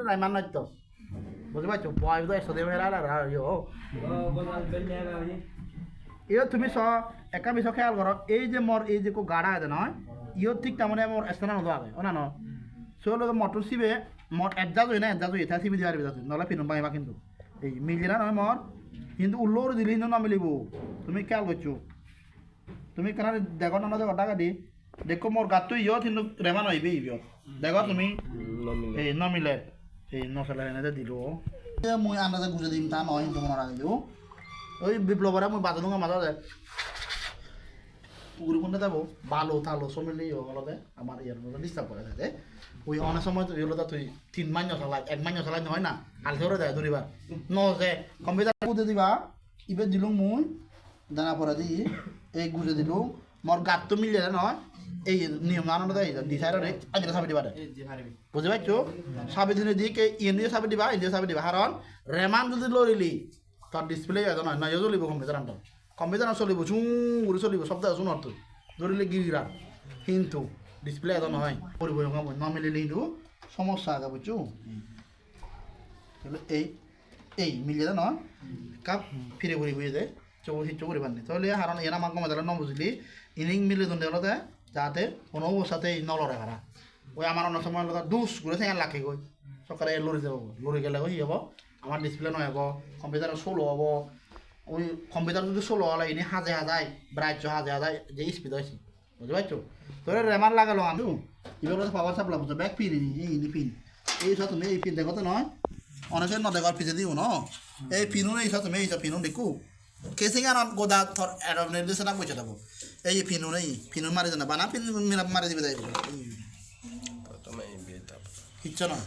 Raiman nói to. বুঝতে পারছো বয় তো একসাথে মেরা ইয়ে তুমি স একা বিষয় খেয়াল করো এই যে মোর এই যে গাড়া আছে নয় ইয়ে ঠিক তার মানে মোর স্থান নতো আগে ও না ন সো মটর সিবে মোর এডজাস্ট হই না এডজাস্ট হই এটা সিবি দিবার বিজাতে নহলে ফিরম পাইবা কিন্তু এই মিলি না নয় মোর কিন্তু উল্লোর দিলি কিন্তু না মিলিব তুমি খেয়াল করছো তুমি কেন দেখো না দেখো টাকা দি দেখো মোর গাত তো ইয়ে কিন্তু রেমান হইবে ইয়ে দেখো তুমি এই ন মিলে এই নশলা এনে দিল মই আন্দাজে গুজে দিম তা নয় কিন্তু মনে রাখি ওই বিপ্লবরা মই বাজানো মাথা যায় পুকুর কোনটা যাবো বালো থালো সমিলি হলতে আমার ইয়ার মধ্যে ডিস্টার্ব করে থাকে ওই অনেক সময় হলো তুই 3 মাস চালাই 1 মাস চালাই নহয় না আলসরে যায় ধরিবার ন যে কম্পিউটার গুজে দিবা ইবে দিলুম মই দানা পড়া দি এই গুজে দিলুম মোর গাত তো মিলে নয় এই নিয়ম আনন্দ দেয় ডিসাইডারে আগে সাবি দিবা বুঝতে পারছো সাবি দিনে দিয়ে কে ইন্ডিয়া সাবি দিবা ইন্ডিয়া সাবি দিবা কারণ রেমান যদি লরিলি তার ডিসপ্লে এত নয় নয় চলিব কম্পিউটার চলিব চুঁ করে চলিব শব্দ শুন অর্থ ধরিলে গিরা কিন্তু ডিসপ্লে এত নহয় পরিব নমিলিলে কিন্তু সমস্যা আগে বুঝছো এই এই মিলিয়ে নয় কাপ ফিরে ঘুরি বুঝে যায় চৌ করে পারনি তাহলে কারণ এরা আমাকে মজা ন বুঝলি ইনিং মিলে দণ্ডে হলো যাতে কোনো অবস্থাতে নলরে খারা ওই আমার অন্য সময় দুষ ঘুরে থেকে লাখে গই সকালে লড়ি যাব লড়ি গেলে হয়ে যাব আমার ডিসপ্লে নয় হব কম্পিউটার স্লো হব ওই কম্পিউটার যদি স্লো হলে এনে হাজে হাজায় ব্রাইট হাজে হাজায় যে স্পিড হয়েছে বুঝতে পারছো তোর রেমার লাগালো আমি এবার পাওয়ার সাপ্লাই বুঝছো ব্যাক পিন এই পিন এই সব তুমি এই পিন দেখো তো নয় অনেকের ন দেখার পিছিয়ে দিও ন এই পিনও এই সব তুমি এই সব পিনও দেখো কেসিং আর গোদা থর নির্দেশনা পৌঁছে দেবো এই পিনও নেই পিনও মারি না বানা পিন মারি দিবে যাই কিচ্ছু নয়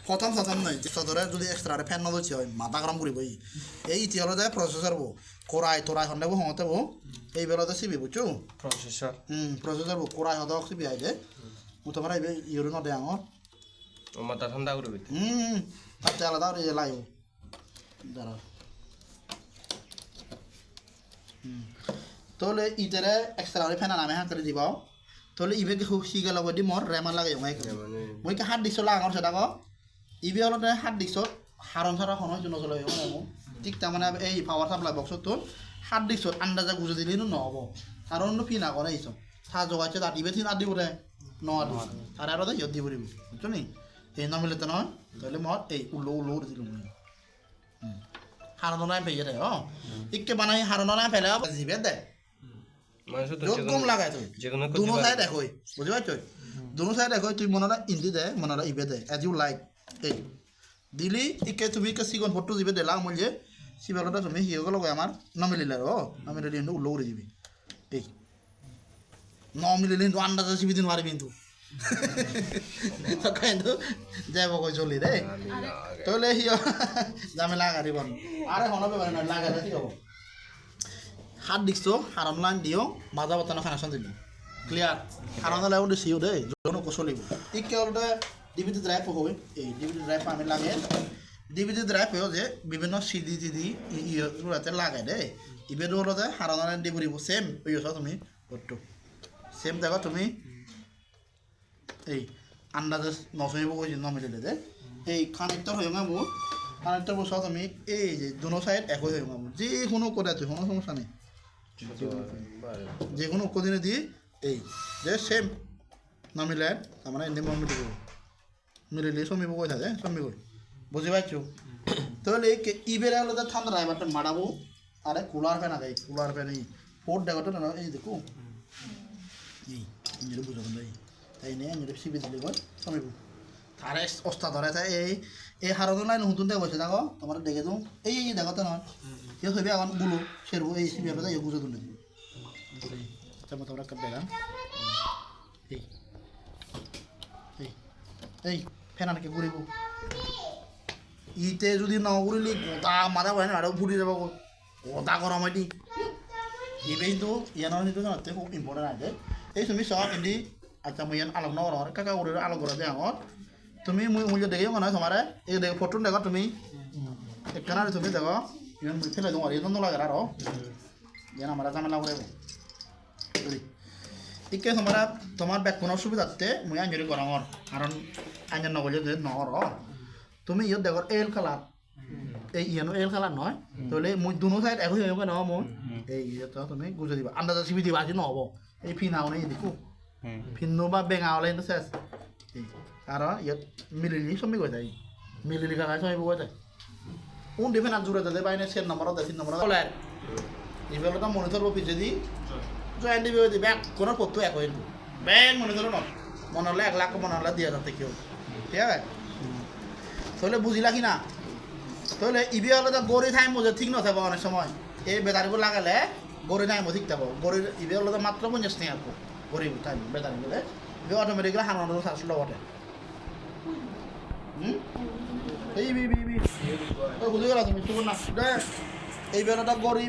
প্রথম নয় সদরে যদি এক্সট্রা ফ্যান নদছি হয় মাথা গরম করিব এই ইতি হলো যায় প্রসেসর বো কোরাই তোরাই হন্ডে বো হতে বো এই বেলাতে সিবি বুঝছো প্রসেসর বো কোরাই হতে সিবি আইলে তোমার এই ইউরো নদে আমার মাথা ঠান্ডা করবি তাতে আলাদা লাইব দাঁড়া তাহলে ইটারে এক্সট্রা ফ্যান নামে হাঁ করে দিবাও তাহলে ইবে শিগে লগ দি মর রেমান লাগে মই হাত দিছ লাগার সেটা ক ইবে হলতে হাত দিছ হারন সারা খন হয়েছে নচলে ঠিক তাৰমানে এই পাৱাৰ সাপ্লাই বক্সত তোর হাত দিছ আন্দাজে গুজে দিলি নহব কারণ ফি না করে এইসব থা জগাইছে তাত ইবে থিন আদি বোধে নয় তার আর ইয়ত দিব দিব বুঝছো নি এই নমিলে তো নয় তাহলে মত এই উল্লো দিল হারন নাই পেয়ে দেয় ইকে বানাই হারন নাই ফেলে জিবে দেয় কম লাগাই তুই দুনো সাইড দেখোই বুঝতে পারছো দুনো সাইড দেখো তুই মনে ইন্দি দে মনে ইবে দে এজ ইউ লাইক এই দিলি ইকে তুমি ইকে সিগন ফটো দিবে দেলা মূল্যে সিবেলটা তুমি হিয়ে গেল আমার নমিলিলে নমিলিলে কিন্তু উল্লো করে দিবি এই নমিলিলে কিন্তু আন্দাজে সিবি দিন মারিবি কিন্তু কিন্তু যাই বকই চলি রে তাহলে হিয় জামে লাগা দিব আরে হনবে পারে না লাগা কি হবো হাত দিছো হারন লাইন দিও মাজা বাতানো কানেকশন দিবি ক্লিয়ার হারন লাইন দিছিও দেই যখন চলিব ইকে হলতে ডিভিডি ড্রাইভ হবে এই ডিভিডি ড্রাইভ আমি লাগে ডিভিডি ড্রাইভ হয়েও যে বিভিন্ন সিডি টিডি ইয়েতে লাগাই দেই ইবেদো হলতে হারন লাইন দিব সেম হইছ তুমি ফটো সেম দেখো তুমি এই আন্দাজে নচমিব কৈছি নমিলিলে যে এই কানেক্টর হয়ে যাবো কানেক্টর বসা তুমি এই যে দুনো সাইড একই হয়ে যাবো যে কোনো করে তুই কোনো সমস্যা নেই যে কোনো দিনে দিয়ে এই যে সেম নমিলে তার মানে এনে মিলিব মিলিলে চমিব কৈ থাকে চমিব বুঝি পাইছো তাহলে ইবেরা হলো ঠান্ডা ড্রাইভারটা মারাবো আরে কুলার ফ্যান আগে কুলার ফ্যান এই পোর্ট দেখো না এই দেখো এই ইঞ্জিন বুঝো এই তাই নে ইঞ্জিন সিবি দিলে গো চমিব তারে অস্তা ধরে তাই এই হারন লাইন হুতুন দেখো দেখো তোমার দেখে দিও এই দেখো তো নয় কেউ হইবে এখন গুলো সেরবো এই সিবি আপনার এই বুঝে তুলে চামচ আমরা কাট দেখাম এই এই এই ফ্যান আনকে ঘুরিব ইতে যদি ন ঘুরিলি গোটা মাথা পড়ে না আরও ফুটি যাব গোটা গরম হয় দি ইবে কিন্তু ইয়ানোর কিন্তু জানাতে খুব ইম্পর্টেন্ট আছে এই তুমি সব এদি আচ্ছা মই ইয়ান আলোক নগর কাকা করে আলোক করে দে আমার তুমি মই মূল্য দেখেও মনে হয় তোমার এই দেখো ফটো দেখো তুমি একখানা তুমি দেখো ইমান মুই ফেলে তোমার এই লাগে আরো যেন আমরা ঝামেলা করে ইকে তোমার ব্যাক কোনো সুবিধাতে মুই আঞ্জলি করামর কারণ আঞ্জন নগলে যদি নহর তুমি ইয়ত দেখো এল কালার এই ইয়ানো এল কালার নয় তাহলে মই দুনো সাইড একই হয়ে গেল মই এই ইয়ত তুমি গুজে দিবা আন্দাজ চিবি দিবা আজি নহব এই ফিনাও নেই দেখো ফিনো বা বেঙাওলে কিন্তু শেষ কারণ ইয়াত মিলিলি চমি গৈ যায় মিলিলি কাকাই চমিব গৈ যায় উন্ডি ফেনাত জোরে যাতে বাইনে সেন নম্বরত তিন নম্বরত বলে এবার তো মনিটর অফিসে দি জয়েন দিবি দি ব্যাক কোনো পত্র এক হইল ব্যাং মনিটর ন মনে হলে 1 লাখ মনে হলে 2000 কেউ ঠিক আছে তাহলে বুঝিলা কি না তাহলে ইবি হলে তো গড়ি টাইম বুঝে ঠিক নথাকবো অনেক সময় এই বেটারিবোৰ লাগালে গড়ি টাইম ঠিক থাকবো গড়ি ইবি হলে তো মাত্র 50 টাকা আসবো গড়ি টাইম বেটারি বলে ইবি অটোমেটিকলি 100 চার্জ লগতে এই বি বুঝে গেলা তুমি শুন না এই বেলাটা গড়ি